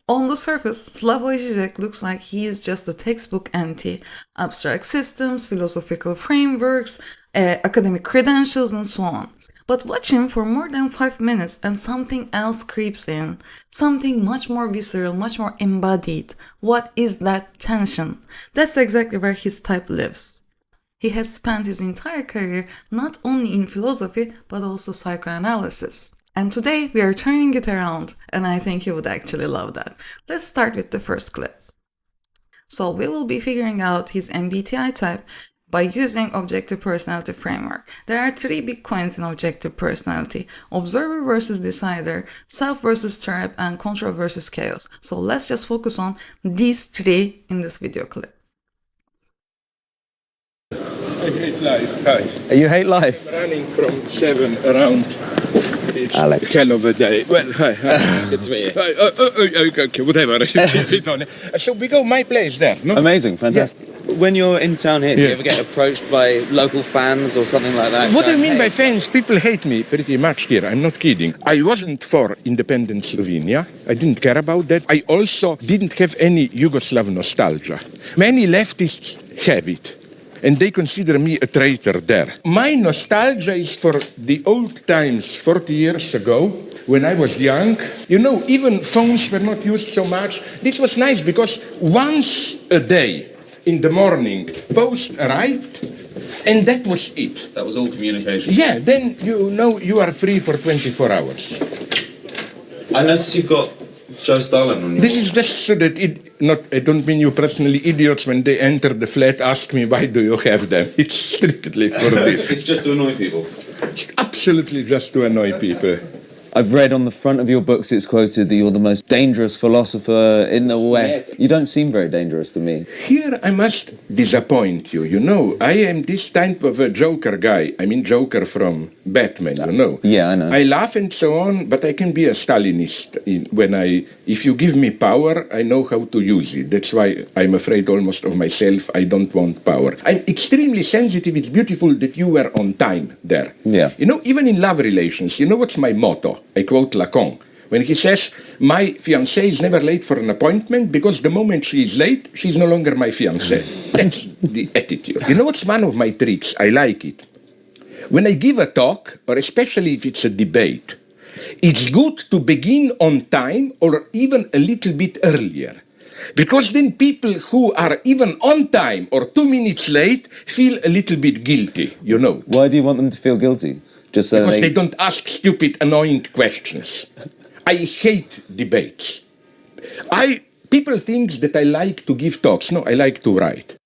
On the surface, Slavoj Zizek looks like he is just a textbook anti-abstract systems, philosophical frameworks, academic credentials, and so on. But watch him for more than 5 minutes and something else creeps in. Something much more visceral, much more embodied. What is that tension? That's exactly where his type lives. He has spent his entire career not only in philosophy, but also psychoanalysis. And today we are turning it around, and I think you would actually love that. Let's start with the first clip. So we will be figuring out his MBTI type by using objective personality framework. There are 3 big coins in objective personality: observer versus decider, self versus tribe, and control versus chaos. So let's just focus on these 3 in this video clip. I hate life. Hi. You hate life? Running from 7 around. It's Alex. a hell of a day. Well, hi. Good to meet you. Okay, whatever. I should keep it on it. So we go my place there, no? Amazing, fantastic. When you're in town here, do you Yeah. ever get approached by local fans or something like that? What do you mean by Hey, fans? People hate me pretty much here. I'm not kidding. I wasn't for independent Slovenia. I didn't care about that. I also didn't have any Yugoslav nostalgia. Many leftists have it, and they consider me a traitor there. My nostalgia is for the old times 40 years ago, when I was young. You know, even phones were not used so much. This was nice because once a day in the morning, post arrived, and that was it. That was all communication. Yeah, then you know you are free for 24 hours. I noticed you've got Joe Stalin on your... This is just so that I don't mean you personally, idiots when they enter the flat ask me why do you have them. It's strictly for this. It's just to annoy people. It's absolutely just to annoy people. I've read on the front of your books it's quoted that you're the most dangerous philosopher in the West. You don't seem very dangerous to me. Here I must disappoint you. You know, I am this type of a Joker guy. I mean Joker from Batman, you know. Yeah, I know. I laugh and so on, but I can be a Stalinist. If you give me power, I know how to use it. That's why I'm afraid almost of myself. I don't want power. I'm extremely sensitive. It's beautiful that you were on time there. Yeah. You know, even in love relations, you know what's my motto? I quote Lacan. When he says, my fiancée is never late for an appointment because the moment she is late, she's no longer my fiancée. That's the attitude. You know what's one of my tricks? I like it. When I give a talk, or especially if it's a debate, it's good to begin on time or even a little bit earlier. Because then people who are even on time or 2 minutes late feel a little bit guilty, you know. Why do you want them to feel guilty? Just so Because they don't ask stupid, annoying questions. I hate debates. People think that I like to give talks. No, I like to write.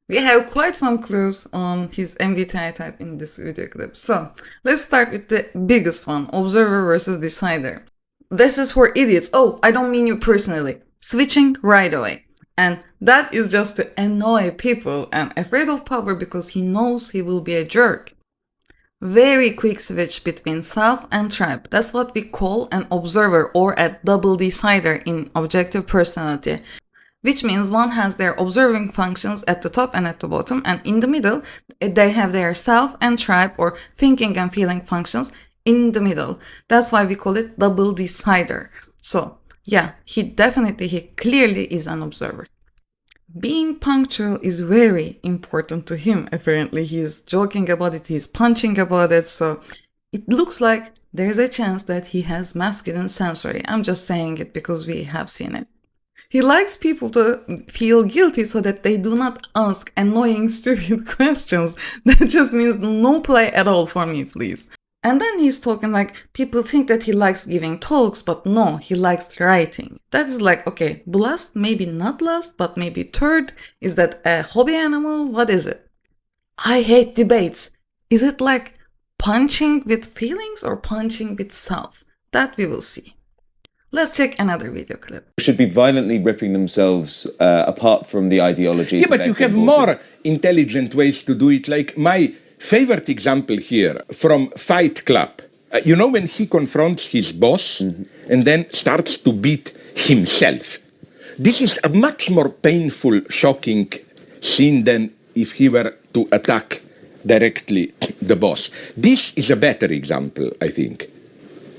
We have quite some clues on his MBTI type in this video clip. So let's start with the biggest one, observer versus decider. This is for idiots. Oh, I don't mean you personally. Switching right away. And that is just to annoy people and afraid of power because he knows he will be a jerk. Very quick switch between self and tribe. That's what we call an observer or a double decider in objective personality. Which means one has their observing functions at the top and at the bottom, and in the middle, they have their self and tribe or thinking and feeling functions in the middle. That's why we call it double decider. So, yeah, he clearly is an observer. Being punctual is very important to him. Apparently, he's joking about it, he's punching about it, so it looks like there's a chance that he has masculine sensory. I'm just saying it because we have seen it. He likes people to feel guilty so that they do not ask annoying, stupid questions. That just means no play at all for me, please. And then he's talking like people think that he likes giving talks, but no, he likes writing. That is like, okay, last, maybe not last, but maybe third. Is that a hobby animal? What is it? I hate debates. Is it like punching with feelings or punching with self? That we will see. Let's check another video clip. Should be violently ripping themselves apart from the ideologies. Yeah, but you have more intelligent ways to do it. Like my favorite example here from Fight Club. You know when he confronts his boss and then starts to beat himself. This is a much more painful, shocking scene than if he were to attack directly the boss. This is a better example, I think.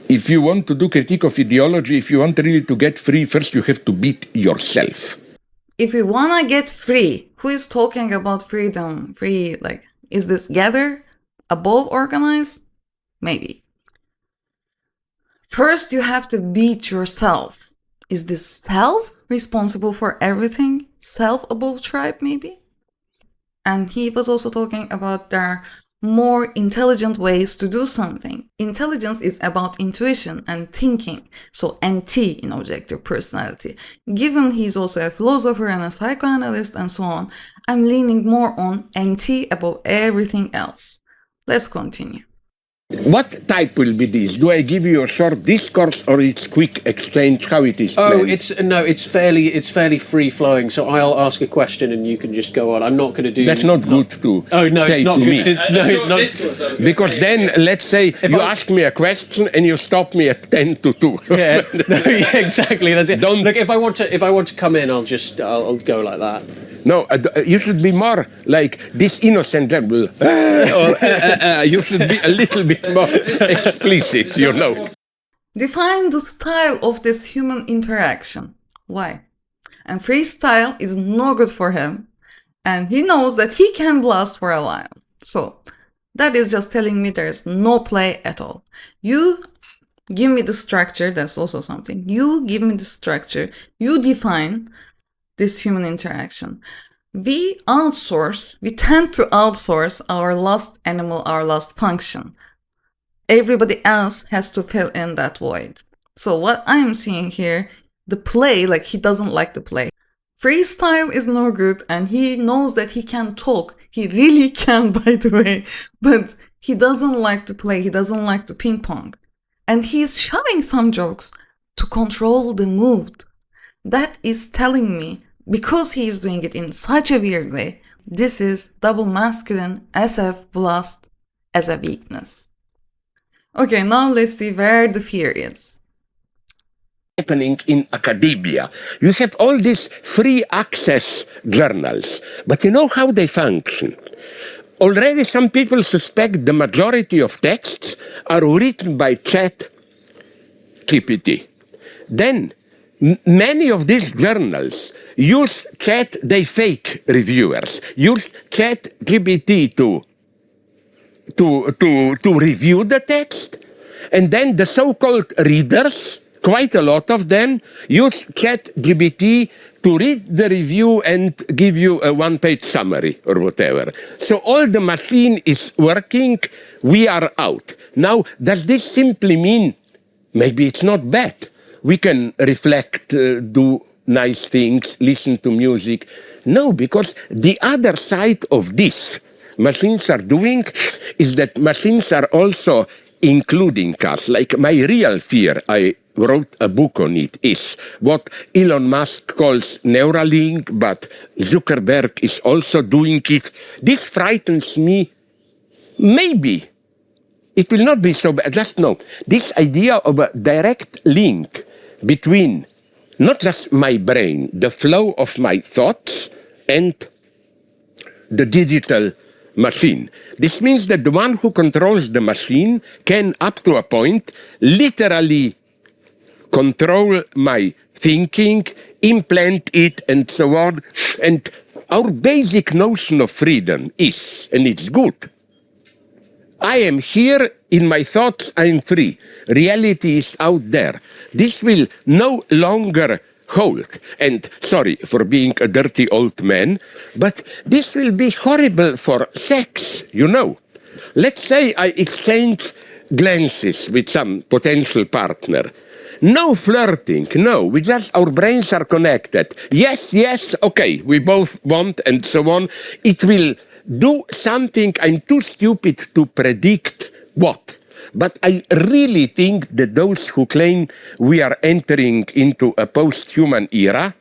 if you want to do critique of ideology, if you want really to get free, first you have to beat yourself. If you wanna get free, who is talking about freedom? Free, like, is this gather above organized? Maybe. First, you have to beat yourself. Is this self responsible for everything? Self above tribe, maybe? And he was also talking about there are more intelligent ways to do something. Intelligence is about intuition and thinking. So NT in objective personality. Given he's also a philosopher and a psychoanalyst and so on, I'm leaning more on NT above everything else. Let's continue. What type will be this? Do I give you a short discourse or it's quick exchange? How it is? Oh, planned? it's fairly free flowing. So I'll ask a question and you can just go on. I'm not going to do. That's not good to. Oh no, say it's not to good. me. No, it's not. Because then, let's say you ask me a question and you stop me at 10 to 2. Yeah, no, yeah, exactly. That's it. Don't- Look, if I want to come in, I'll go like that. No, you should be more like this innocent level. You should be a little bit more explicit, you know. Define the style of this human interaction. Why? And freestyle is no good for him. And he knows that he can blast for a while. So that is just telling me there's no play at all. You give me the structure, that's also something. You give me the structure, you define this human interaction. We tend to outsource our last animal, our last function. Everybody else has to fill in that void. So what I'm seeing here, the play, like he doesn't like the play. Freestyle is no good and he knows that he can talk. He really can, by the way. But he doesn't like to play. He doesn't like to ping pong. And he's shoving some jokes to control the mood. That is telling me, because he's doing it in such a weird way, this is double masculine SF blast as a weakness. Okay, now let's see where the fear is. Happening in academia. You have all these free access journals, but you know how they function. Already some people suspect the majority of texts are written by ChatGPT. Then many of these journals use they fake reviewers, use ChatGPT to review the text, and then the so-called readers, quite a lot of them, use ChatGPT to read the review and give you a one-page summary or whatever. So all the machine is working, we are out. Now, does this simply mean maybe it's not bad? We can reflect, do nice things, listen to music. No, because the other side of this machines are doing is that machines are also including us. Like my real fear, I wrote a book on it, is what Elon Musk calls Neuralink, but Zuckerberg is also doing it. This frightens me. Maybe it will not be so bad. Just know, this idea of a direct link between not just my brain, the flow of my thoughts, and the digital machine. This means that the one who controls the machine can, up to a point, literally control my thinking, implant it, and so on. And our basic notion of freedom is, and it's good, I am here in my thoughts, I am free. Reality is out there. This will no longer hold. And sorry for being a dirty old man, but this will be horrible for sex, you know. Let's say I exchange glances with some potential partner. No flirting, no, our brains are connected. Yes, okay, we both want and so on. It will do something, I'm too stupid to predict what. But I really think that those who claim we are entering into a post-human era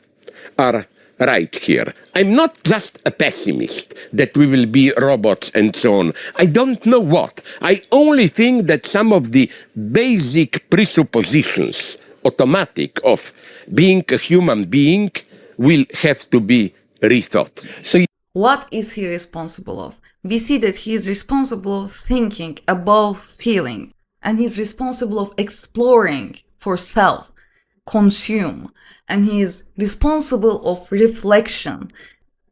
are right here. I'm not just a pessimist that we will be robots and so on. I don't know what. I only think that some of the basic presuppositions, automatic, of being a human being will have to be rethought. So what is he responsible of? We see that he is responsible of thinking above feeling. and he's responsible of exploring for self, consume, and he's responsible of reflection.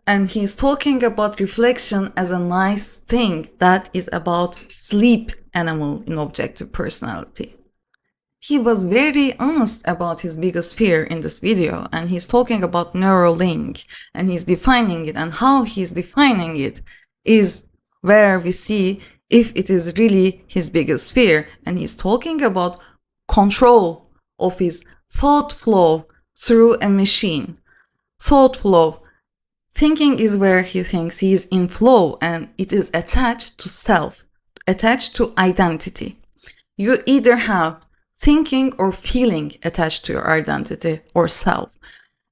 And he's talking about reflection as a nice thing that is about sleep animal in objective personality. He was very honest about his biggest fear in this video, and he's talking about Neuralink, and he's defining it, and how he's defining it is where we see if it is really his biggest fear. And he's talking about control of his thought flow through a machine. Thought flow. Thinking is where he thinks he is in flow, and it is attached to self, attached to identity. You either have thinking or feeling attached to your identity or self.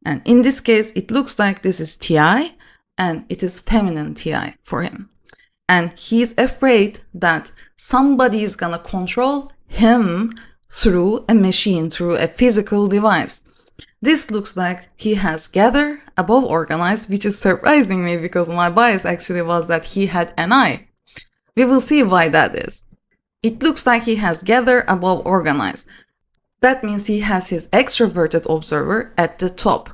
And in this case, it looks like this is TI, and it is feminine TI for him. And he's afraid that somebody is gonna control him through a machine, through a physical device. This looks like he has gather above organized, which is surprising me because my bias actually was that he had an I. We will see why that is. It looks like he has gather above organized. That means he has his extroverted observer at the top.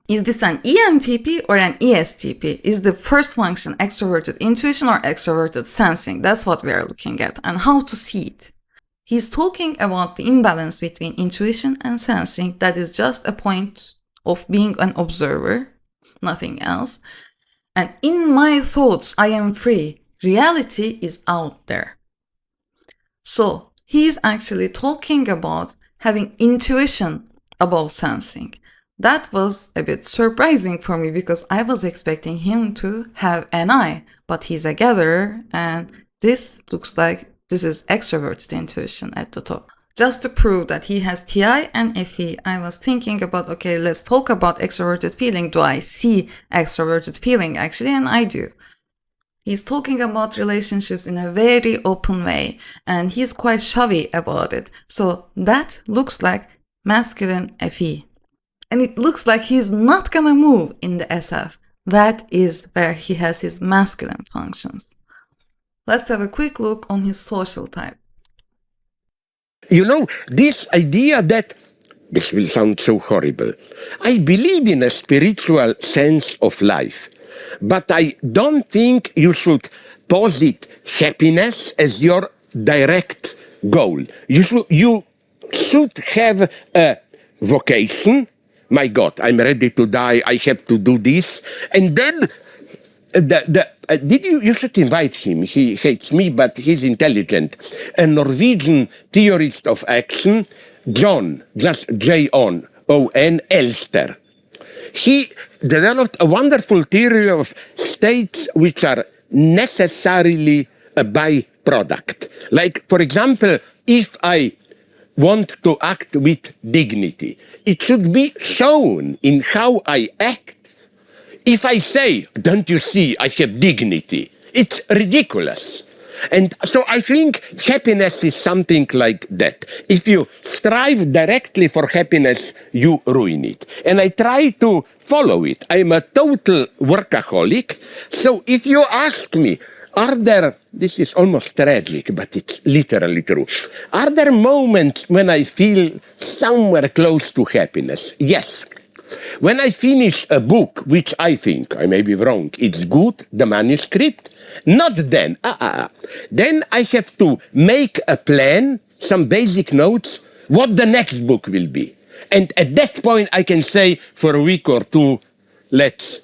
Is this an ENTP or an ESTP? Is the first function extroverted intuition or extroverted sensing? That's what we are looking at, and how to see it. He's talking about the imbalance between intuition and sensing. That is just a point of being an observer, nothing else. And in my thoughts, I am free. Reality is out there. So he's actually talking about having intuition above sensing. That was a bit surprising for me because I was expecting him to have an I, but he's a gatherer, and this looks like this is extroverted intuition at the top. Just to prove that he has TI and FE, I was thinking about, okay, let's talk about extroverted feeling. Do I see extroverted feeling actually? And I do. He's talking about relationships in a very open way, and he's quite shy about it. So that looks like masculine FE. And it looks like he's not gonna move in the SF. That is where he has his masculine functions. Let's have a quick look on his social type. You know, this idea that, this will sound so horrible, I believe in a spiritual sense of life, but I don't think you should posit happiness as your direct goal. You should have a vocation. My God, I'm ready to die, I have to do this. And then, you should invite him. He hates me, but he's intelligent. A Norwegian theorist of action, John, just J-O-N, Elster. He developed a wonderful theory of states which are necessarily a byproduct. Like, for example, if I want to act with dignity, it should be shown in how I act. If I say, don't you see, I have dignity, it's ridiculous. And so I think happiness is something like that. If you strive directly for happiness, you ruin it. And I try to follow it. I'm a total workaholic. So if you ask me, are there, this is almost tragic, but it's literally true. Are there moments when I feel somewhere close to happiness? Yes. When I finish a book, which I think, I may be wrong, it's good, the manuscript, not then. Then I have to make a plan, some basic notes, what the next book will be. And at that point, I can say for a week or two, let's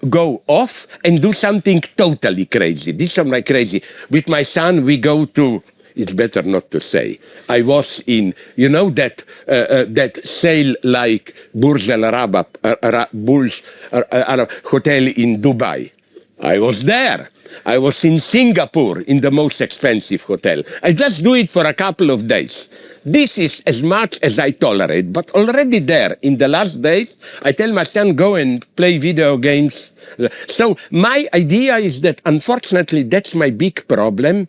go off and do something totally crazy. This is my crazy. With my son, we go to, it's better not to say. I was in, you know, that sail like Burj Al Arab hotel in Dubai. I was there. I was in Singapore in the most expensive hotel. I just do it for a couple of days. This is as much as I tolerate, but already there, in the last days, I tell my son, go and play video games. So my idea is that, unfortunately, that's my big problem.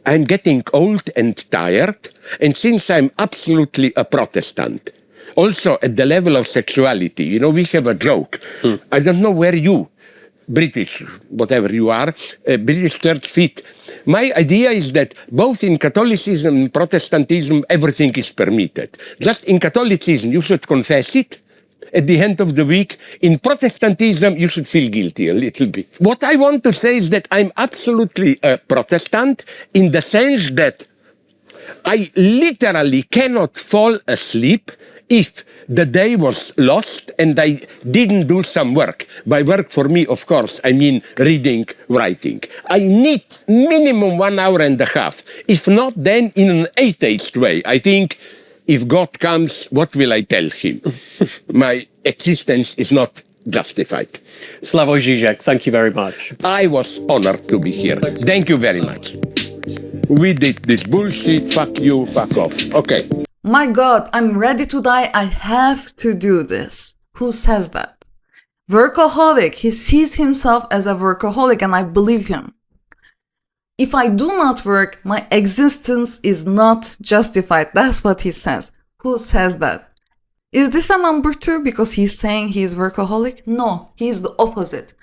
I'm getting old and tired, and since I'm absolutely a Protestant, also at the level of sexuality, you know, we have a joke. I don't know where you British, whatever you are, British Church fit. My idea is that both in Catholicism and Protestantism, everything is permitted. Just in Catholicism, you should confess it. At the end of the week, in Protestantism, you should feel guilty a little bit. What I want to say is that I'm absolutely a Protestant in the sense that I literally cannot fall asleep if the day was lost and I didn't do some work. By work, for me, of course, I mean reading, writing. I need minimum 1 hour and a half. If not, then in an atheist way. I think if God comes, what will I tell him? My existence is not justified. Slavoj Zizek, thank you very much. I was honored to be here. Thank you very much. We did this bullshit, fuck you, fuck off. Okay. My God, I'm ready to die. I have to do this. Who says that? Workaholic. He sees himself as a workaholic and I believe him. If I do not work, my existence is not justified. That's what he says. Who says that? Is this a number 2 because he's saying he's workaholic? No, he's the opposite.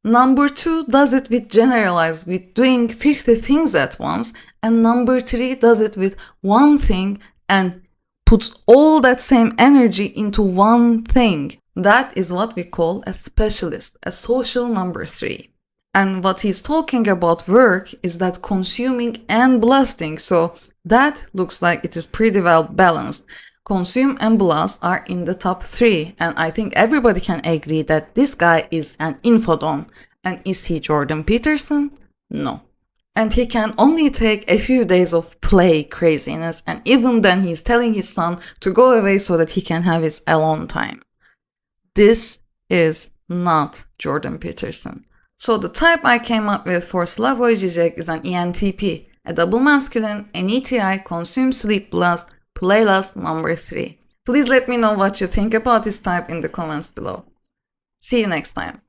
Number 2 does it with generalized, with doing 50 things at once, and number 3 does it with one thing and puts all that same energy into one thing. That is what we call a specialist, a social number 3. And what he's talking about work is that consuming and blasting. So that looks like it is pretty well balanced. Consume and blast are in the top 3. And I think everybody can agree that this guy is an infodom. And is he Jordan Peterson? No. And he can only take a few days of play craziness. And even then he's telling his son to go away so that he can have his alone time. This is not Jordan Peterson. So the type I came up with for Slavoj Zizek is an ENTP, a double masculine, an ETI, consume, sleep, blast, play last, number 3. Please let me know what you think about this type in the comments below. See you next time.